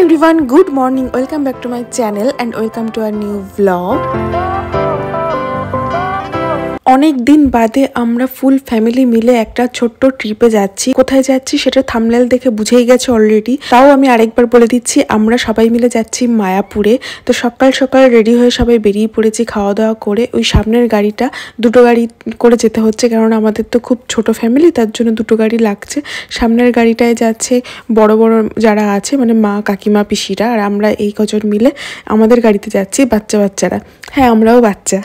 everyone, good morning. Welcome back to my channel and welcome to a new vlog. অনেক দিন বাদে আমরা full family মিলে একটা ছোট্ট ট্রিপে যাচ্ছি। কোথায় যাচ্ছি সেটা থাম্বনেল দেখে বুঝেই গেছে অলরেডি। তাও আমি আরেকবার বলে দিচ্ছি, আমরা সবাই মিলে যাচ্ছি মায়াপুরে। তো সকাল সকাল রেডি হয়ে সবাই বেরিয়ে পড়েছি খাওয়া দাওয়া করে। ওই সামনের গাড়িটা দুটো গাড়ি করে যেতে হচ্ছে, কারণ আমাদের তো খুব ছোট ফ্যামিলি, তার জন্য দুটো গাড়ি লাগছে। সামনের গাড়িটায় যাচ্ছে বড় বড় যারা আছে, মানে মা কাকিমা পিসিরা, আর আমরা এই কজন মিলে আমাদের গাড়িতে যাচ্ছি বাচ্চারা। হ্যাঁ, আমরাও বাচ্চা।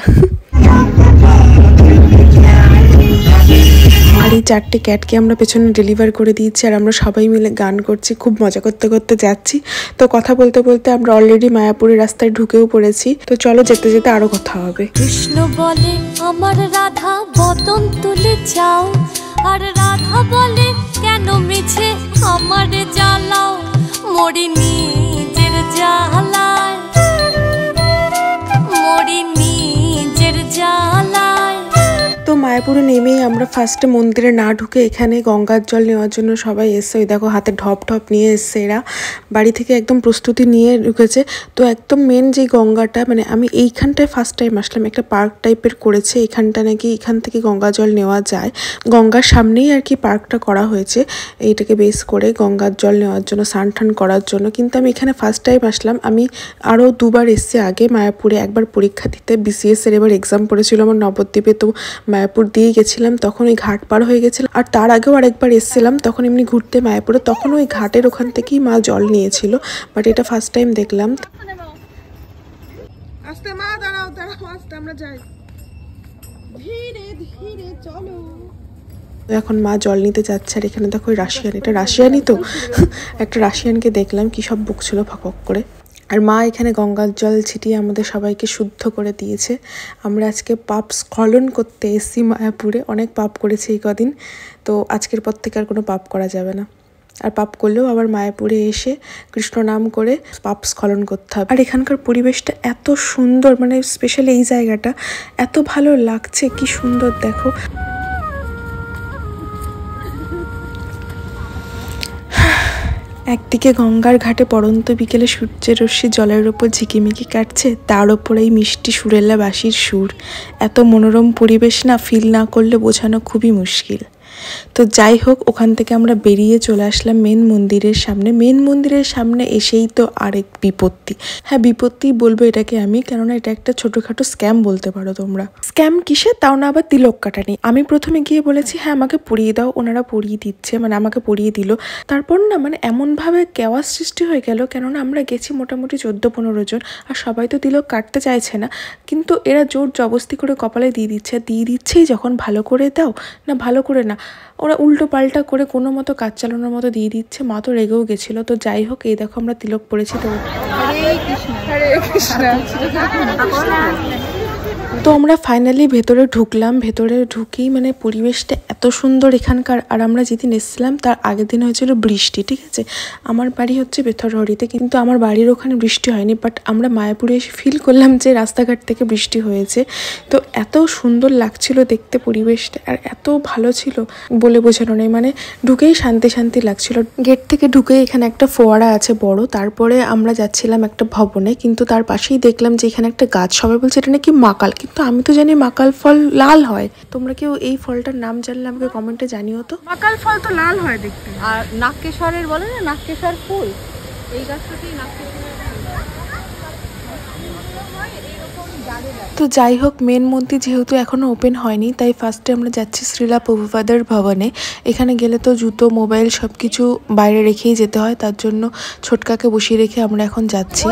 আর এই 4টে ক্যাটকে আমরা পেছনে ডেলিভার করে দিয়েছি, আর আমরা সবাই মিলে গান করছি, খুব মজা করতে করতে যাচ্ছি। তো কথা বলতে বলতে আমরা অলরেডি মায়াপুরের রাস্তায় ঢুকেও পড়েছি। তো চলো যেতে যেতে আরো কথা হবে। কৃষ্ণ বলে আমার রাধা বদন তুলে যাও, আর রাধা বলে কেন মিছে আমার জ্বালাও, মরি নিজের জ্বালায়, মরি নিজের জ্বালায়। তো মায়াপুরে নেমেই আমরা ফার্স্টে মন্দিরে না ঢুকে এখানে গঙ্গার জল নেওয়ার জন্য সবাই এসছে। ওই দেখো হাতে ঢপ নিয়ে এসছে, এরা বাড়ি থেকে একদম প্রস্তুতি নিয়ে ঢুকেছে। তো একদম মেন যে গঙ্গাটা, মানে আমি এইখানটায় ফার্স্ট টাইম আসলাম, একটা পার্ক টাইপের করেছে এখানটা, নাকি এখান থেকে গঙ্গা জল নেওয়া যায়। গঙ্গার সামনেই আর কি পার্কটা করা হয়েছে, এইটাকে বেস করে গঙ্গার জল নেওয়ার জন্য, স্নান টান করার জন্য। কিন্তু আমি এখানে ফার্স্ট টাইম আসলাম। আমি আরও দুবার এসছি আগে মায়াপুরে, একবার পরীক্ষা দিতে BCS-এর, এবার এক্সাম পড়েছিল আমার নবদ্বীপে। তো মায়াপুর দিয়ে গেছিলাম, তখন ওই ঘাট পার হয়ে গেছিলাম। আর তার আগেও আরেকবার এসেছিলাম, তখন এমনি ঘুরতে মায়াপুরে, তখন ওই ঘাটের ওখান থেকেই মা জল নিয়েছিল। বাট এটা ফার্স্ট টাইম দেখলাম। আস্তে মা, দাঁড়াও আস্তে, আমরা যাই, ধীরে ধীরে চলো। এখন মা জল নিতে যাচ্ছে, আর এখানে দেখো রাশিয়ান, এটা রাশিয়ানই তো। একটা রাশিয়ানকে দেখলাম কি সব বকছিল ফক করে। আর মা এখানে গঙ্গার জল ছিটিয়ে আমাদের সবাইকে শুদ্ধ করে দিয়েছে। আমরা আজকে পাপ স্খলন করতে এসেছি মায়াপুরে, অনেক পাপ করেছি এই কদিন। তো আজকের পর থেকে আর কোনো পাপ করা যাবে না, আর পাপ করলেও আবার মায়াপুরে এসে কৃষ্ণ নাম করে পাপ স্খলন করতে হবে। আর এখানকার পরিবেশটা এত সুন্দর, মানে স্পেশালি এই জায়গাটা এত ভালো লাগছে, কি সুন্দর দেখো। একদিকে গঙ্গার ঘাটে পড়ন্ত বিকেলে সূর্যের রশ্মি জলের ওপর ঝিকিমিকি কাটছে, তার ওপর এই মিষ্টি সুরেলা বাঁশির সুর। এত মনোরম পরিবেশ না ফিল না করলে বোঝানো খুবই মুশকিল। তো যাই হোক, ওখান থেকে আমরা বেরিয়ে চলে আসলাম মেন মন্দিরের সামনে। মেন মন্দিরের সামনে এসেই তো আরেক বিপত্তি। হ্যাঁ, বিপত্তি বলবো এটাকে আমি, কেননা এটা একটা ছোটোখাটো স্ক্যাম বলতে পারো তোমরা। স্ক্যাম কিসে, তাও না আবার তিলক কাটানি। আমি প্রথমে গিয়ে বলেছি হ্যাঁ আমাকে পরিয়ে দাও, ওনারা পরিয়ে দিচ্ছে, মানে আমাকে পরিয়ে দিল। তারপর না মানে এমনভাবে কেওয়াস সৃষ্টি হয়ে গেল, কেননা আমরা গেছি মোটামুটি 14-15 জন, আর সবাই তো তিলক কাটতে চাইছে না, কিন্তু এরা জোর জবস্তি করে কপালে দিয়ে দিচ্ছেই যখন, ভালো করে দাও না, ভালো করে না, ওরা উল্টো পাল্টা করে কোনো মতো কাজ চালানোর মতো দিয়ে দিচ্ছে। মা তো রেগেও গেছিলো। তো যাই হোক, এই দেখো আমরা তিলক পড়েছি। তো হরে কৃষ্ণ। তো আমরা ফাইনালি ভেতরে ঢুকলাম। ভেতরে ঢুকেই মানে পরিবেশটা এত সুন্দর এখানকার। আর আমরা যেদিন এসেছিলাম তার আগের দিন হয়েছিল বৃষ্টি, ঠিক আছে। আমার বাড়ি হচ্ছে বেথরহরিতে, কিন্তু আমার বাড়ির ওখানে বৃষ্টি হয়নি। বাট আমরা মায়াপুরে এসে ফিল করলাম যে রাস্তাঘাট থেকে বৃষ্টি হয়েছে। তো এত সুন্দর লাগছিল দেখতে পরিবেশটা, আর এত ভালো ছিল বলে বোঝানো নেই। মানে ঢুকেই শান্তি লাগছিল। গেট থেকে ঢুকেই এখানে একটা ফোয়ারা আছে বড়। তারপরে আমরা যাচ্ছিলাম একটা ভবনে, কিন্তু তার পাশেই দেখলাম যে এখানে একটা গাছ, সবাই বলছে এটা নাকি মাকাল, কিন্তু আমি তো জানি মাকাল ফল লাল হয়। তোমরা কেউ এই ফলটার নাম জানলে আমাকে কমেন্টে জানিও তো। মাকাল ফল তো লাল হয় দেখতে। আর নাগকেশরের বলে না, নাগকেশর ফুল, এই গাছটাতেই নাগকেশর। তো যাই হোক, মেন মন্দির যেহেতু এখনো ওপেন হয়নি, তাই ফার্স্টে আমরা যাচ্ছি শ্রীলা প্রভুপাদের ভবনে। এখানে গেলে তো জুতো মোবাইল সব কিছু বাইরে রেখেই যেতে হয়, তার জন্য ছোটকাকে বসিয়ে রেখে আমরা এখন যাচ্ছি।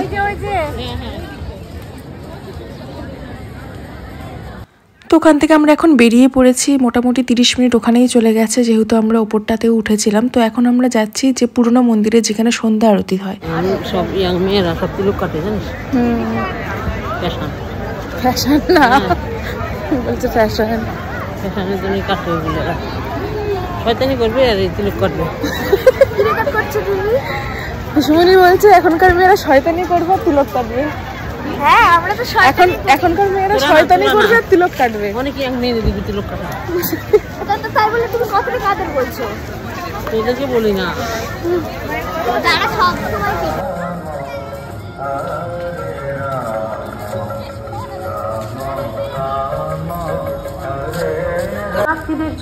তো ওখান থেকে আমরা এখন বেরিয়ে পড়েছি। মোটামুটি 30 মিনিট ওখানেই চলে গেছে, যেহেতু আমরা ওপরটাতেও উঠেছিলাম। তো এখন আমরা যাচ্ছি যে পুরনো মন্দিরে, যেখানে সন্ধ্যা আরতি হয়। সব ইয়াং মেয়েরা সব তিলক কাটে, জানিস? ফ্যাশন না, বলছে ফ্যাশনের জন্য কাটবে বলে, শয়তানি করবে আর এই তিলক কাটবে। সুমনি বলছে এখনকার মেয়েরা শয়তানি করবে, তিলক কাটবে। হ্যাঁ, আমরা তো এখনকার মেয়েরা শয়তানি করবে আর তিলক কাটবে। অনেক ইয়াং মেয়েদের দিকে তিলক কাটে। তাই বলে তুমি কতটা কাদের বলছো? তোদেরকে বলি না। তারা সব সময়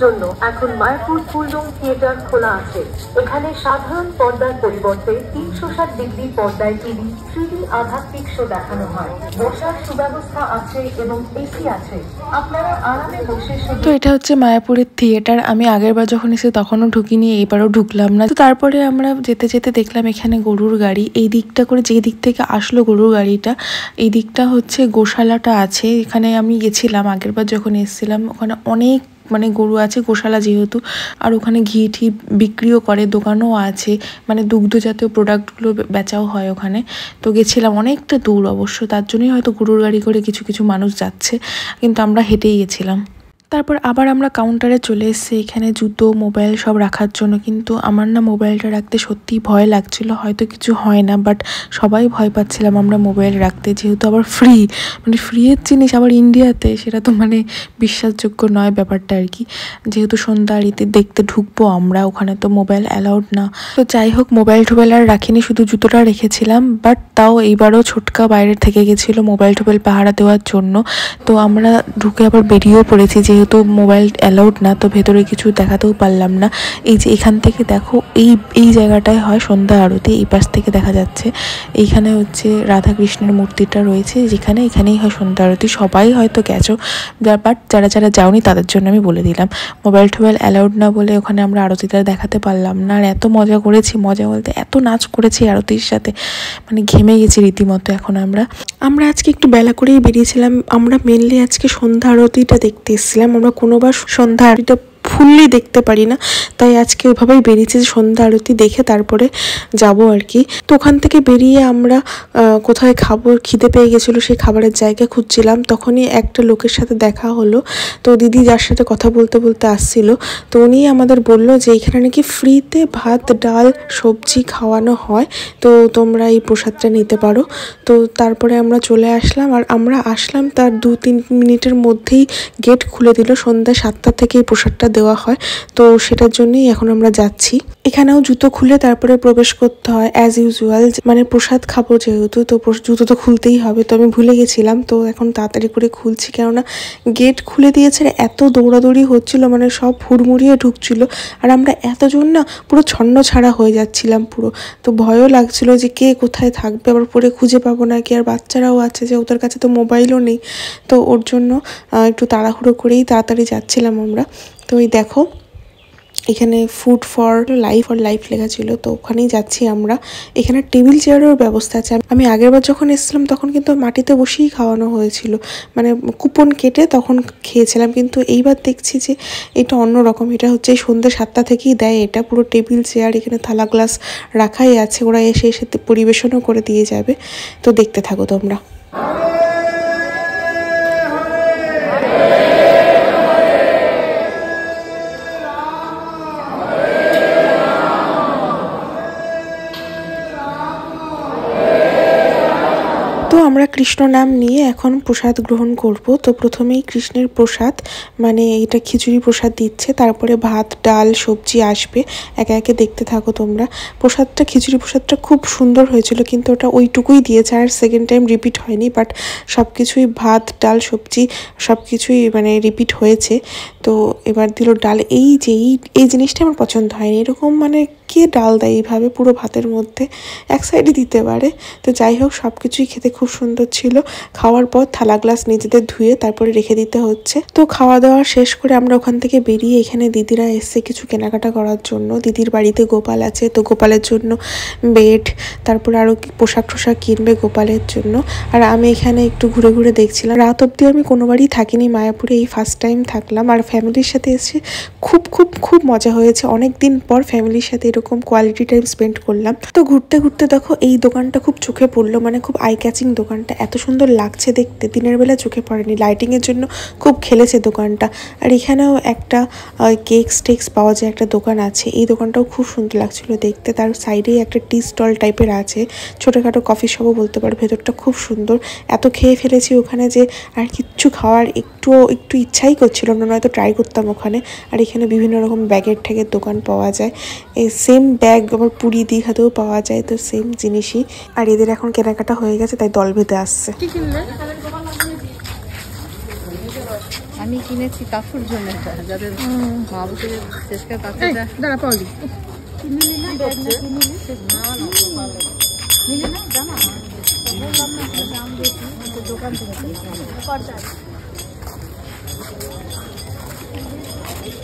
জন্য এখন মায়াপুর ফুলরুম থিয়েটার খোলা আছে। এখানে সাধারণ পর্দার পরিবর্তে 360 ডিগ্রি পর্দায় টিভি, 3D আধ্যাত্মিক শো দেখানো হয়। বসার সুব্যবস্থা আছে এবং এসি আছে। আপনারা আরামে বসে তো এটা হচ্ছে মায়াপুরের থিয়েটার। আমি আগেরবার যখন এসে তখনও ঢুকিনি, এইবারও ঢুকলাম না। তো তারপরে আমরা যেতে যেতে দেখলাম এখানে গরুর গাড়ি। এই দিকটা করে যে দিক থেকে আসলো গরুর গাড়িটা, এই দিকটা হচ্ছে গোশালাটা আছে। এখানে আমি গেছিলাম আগেরবার যখন এসেছিলাম, ওখানে অনেক মানে গরু আছে, গোশালা যেহেতু। আর ওখানে ঘি ঠি বিক্রিও করে, দোকানও আছে, মানে দুগ্ধ জাতীয় প্রোডাক্টগুলো বেচাও হয় ওখানে। তো গেছিলাম, অনেকটা দূর অবশ্য, তার জন্যই হয়তো গরুর গাড়ি করে কিছু কিছু মানুষ যাচ্ছে, কিন্তু আমরা হেঁটেই গেছিলাম। তারপর আবার আমরা কাউন্টারে চলে এসেছি, এখানে জুতো মোবাইল সব রাখার জন্য। কিন্তু আমার না মোবাইলটা রাখতে সত্যিই ভয় লাগছিল, হয়তো কিছু হয় না, বাট সবাই ভয় পাচ্ছিলাম আমরা মোবাইল রাখতে, যেহেতু আবার ফ্রি, মানে ফ্রিয়ের জিনিস আবার ইন্ডিয়াতে, সেটা তো মানে বিশ্বাসযোগ্য নয় ব্যাপারটা আর কি। যেহেতু সন্ধ্যা আরতি দেখতে ঢুকবো আমরা, ওখানে তো মোবাইল অ্যালাউড না। তো যাই হোক, মোবাইল টোবাইল আর রাখিনি, শুধু জুতোটা রেখেছিলাম। বাট তাও এইবারও ছোটকা বাইরে থেকে গেছিলো মোবাইল টোবাইল পাহারা দেওয়ার জন্য। তো আমরা ঢুকে আবার বেরিয়েও পড়েছি, যেহেতু মোবাইল অ্যালাউড না, তো ভেতরে কিছু দেখাতেও পারলাম না। এই যে এখান থেকে দেখো, এই জায়গাটায় হয় সন্ধ্যা আরতি, এই পাশ থেকে দেখা যাচ্ছে। এইখানে হচ্ছে রাধা কৃষ্ণের মূর্তিটা রয়েছে, এখানেই হয় সন্ধ্যা আরতি। সবাই হয়তো গেছো, বাট যারা যারা যাওনি তাদের জন্য আমি বলে দিলাম। মোবাইল টোবাইল অ্যালাউড না বলে ওখানে আমরা আরতিটা দেখাতে পারলাম না। আর এত মজা করেছি, মজা বলতে এত নাচ করেছি আরতির সাথে, মানে ঘেমে গেছি রীতিমতো। এখন আমরা আজকে একটু বেলা করেই বেরিয়েছিলাম। আমরা মেনলি আজকে সন্ধ্যা আরতিটা দেখতে এসেছিলাম। আমরা কোনোবার সন্ধ্যা আরতিটা ফুললি দেখতে পারি না, তাই আজকে ওইভাবেই বেরিয়েছি যে সন্ধ্যা আরতি দেখে তারপরে যাব আর কি। তো ওখান থেকে বেরিয়ে আমরা কোথায় খাবো, খিদে পেয়ে গেছিলো, সেই খাবারের জায়গা খুঁজছিলাম। তখনই একটা লোকের সাথে দেখা হলো। তো দিদি যার সাথে কথা বলতে বলতে আসছিল, তো উনি আমাদের বললো যে এখানে নাকি ফ্রিতে ভাত ডাল সবজি খাওয়ানো হয়, তো তোমরা এই প্রসাদটা নিতে পারো। তো তারপরে আমরা চলে আসলাম, আর আমরা আসলাম তার 2-3 মিনিটের মধ্যেই গেট খুলে দিল। সন্ধ্যা 7টা থেকে এই প্রসাদটা দেওয়া হয়, তো সেটার জন্যই এখন আমরা যাচ্ছি। এখানেও জুতো খুলে তারপরে প্রবেশ করতে হয় অ্যাজ ইউজুয়াল, মানে প্রসাদ খাবো যেহেতু, তো জুতো তো খুলতেই হবে। তো আমি ভুলে গেছিলাম, তো এখন তাড়াতাড়ি করে খুলছি, কেননা গেট খুলে দিয়েছে। এত দৌড়াদৌড়ি হচ্ছিল, মানে সব হুড়মুড়িয়ে ঢুকছিল, আর আমরা এতজন না পুরো ছন্ন ছাড়া হয়ে যাচ্ছিলাম পুরো। তো ভয়ও লাগছিল যে কে কোথায় থাকবে, আবার পরে খুঁজে পাবো না কি। আর বাচ্চারাও আছে, যে ওদের কাছে তো মোবাইলও নেই, তো ওর জন্য একটু তাড়াহুড়ো করেই তাড়াতাড়ি যাচ্ছিলাম আমরা। তো এই দেখো, এখানে ফুড ফর লাইফ লেখা ছিল, তো ওখানেই যাচ্ছি আমরা। এখানে টেবিল চেয়ারের ব্যবস্থা আছে। আমি আগেরবার যখন এসেছিলাম তখন কিন্তু মাটিতে বসেই খাওয়ানো হয়েছিল, মানে কুপন কেটে তখন খেয়েছিলাম। কিন্তু এইবার দেখছি যে এটা অন্যরকম, এটা হচ্ছে সন্ধ্যে 7টা থেকেই দেয়। এটা পুরো টেবিল চেয়ার, এখানে থালা গ্লাস রাখাই আছে, ওরা এসে পরিবেশনও করে দিয়ে যাবে। তো দেখতে থাকো তোমরা। তো আমরা কৃষ্ণ নাম নিয়ে এখন প্রসাদ গ্রহণ করব। তো প্রথমেই কৃষ্ণের প্রসাদ, মানে এটা খিচুড়ি প্রসাদ দিচ্ছে, তারপরে ভাত ডাল সবজি আসবে। একে একে দেখতে থাকো তোমরা। প্রসাদটা, খিচুড়ি প্রসাদটা খুব সুন্দর হয়েছিল, কিন্তু ওটা ওইটুকুই দিয়েছে, আর সেকেন্ড টাইম রিপিট হয়নি। বাট সব কিছুই ভাত ডাল সবজি সব কিছুই মানে রিপিট হয়েছে। তো এবার দিল ডাল। এই জিনিসটা আমার পছন্দ হয়নি, এরকম মানে কে ডাল দেয় এইভাবে পুরো ভাতের মধ্যে, এক সাইডে দিতে পারে। তো যাই হোক, সব কিছুই খেতে খুব সুন্দর ছিল। খাওয়ার পর থালা গ্লাস নিজেদের ধুয়ে তারপরে রেখে দিতে হচ্ছে। তো খাওয়া দাওয়া শেষ করে আমরা ওখান থেকে বেরিয়ে এখানে দিদিরা এসছে কিছু কেনাকাটা করার জন্য। দিদির বাড়িতে গোপাল আছে, তো গোপালের জন্য বেড, তারপরে আরও পোশাক টোশাক কিনবে গোপালের জন্য। আর আমি এখানে একটু ঘুরে ঘুরে দেখছিলাম। রাত অবধি আমি কোনোবারই থাকিনি মায়াপুরে, এই ফার্স্ট টাইম থাকলাম। আর ফ্যামিলির সাথে এসে খুব খুব খুব মজা হয়েছে। অনেক দিন পর ফ্যামিলির সাথে এরকম কোয়ালিটি টাইম স্পেন্ড করলাম। তো ঘুরতে ঘুরতে দেখো এই দোকানটা খুব চোখে পড়লো, মানে খুব আই ক্যাচিং দোকানটা, এত সুন্দর লাগছে দেখতে, দিনের বেলা চোখে পড়েনি। লাইটিংয়ের জন্য খুব খেলেছে দোকানটা। আর এখানেও একটা কেকস টেক্স পাওয়া যায় একটা দোকান আছে, এই দোকানটাও খুব সুন্দর লাগছিল দেখতে। তার সাইডেই একটা টি স্টল টাইপের আছে, ছোটোখাটো কফি শপও বলতে পারো। ভেতরটা খুব সুন্দর। এত খেয়ে ফেলেছি ওখানে যে আর কিচ্ছু খাওয়ার একটু ইচ্ছাই করছিল না, নয়তো ট্রাই করতাম ওখানে। আর এখানে বিভিন্ন রকম ব্যাগের ঠ্যাগের দোকান পাওয়া যায়। এই সেম ব্যাগ আবার পুরী দীঘাতেও পাওয়া যায়, তো সেম জিনিসই। আর এদের এখন কেনাকাটা হয়ে গেছে, তাই দল বেঁধে আসছে। আমি কিনেছি কাকুর জন্য, যাদের মা বসে শেষকার কাকুটা দাঁড়া পাওলি দোকান থেকে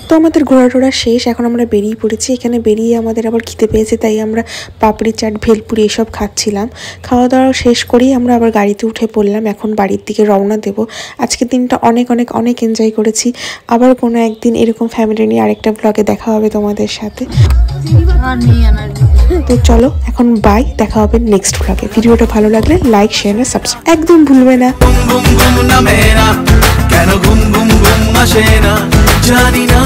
তো আমাদের ঘোরা টোরা শেষ, এখন আমরা বেরিয়ে পড়েছি। এখানে বেরিয়ে আমাদের আবার খিদে পেয়েছে, তাই আমরা পাপড়ি চাট, ভেলপুরি এসব খাচ্ছিলাম। খাওয়া দাওয়া শেষ করেই আমরা আবার গাড়িতে উঠে পড়লাম, এখন বাড়ির দিকে রওনা দেব। আজকের দিনটা অনেক অনেক অনেক এনজয় করেছি। আবার কোনো একদিন এরকম ফ্যামিলি নিয়ে আরেকটা ব্লগে দেখা হবে তোমাদের সাথে। তো চলো এখন বাই, দেখা হবে নেক্সট ব্লগে। ভিডিওটা ভালো লাগলে লাইক, শেয়ার আর সাবস্ক্রাইব একদম ভুলবে না। কেন ঘুম ঘুম ঘুম আসে না জানি না।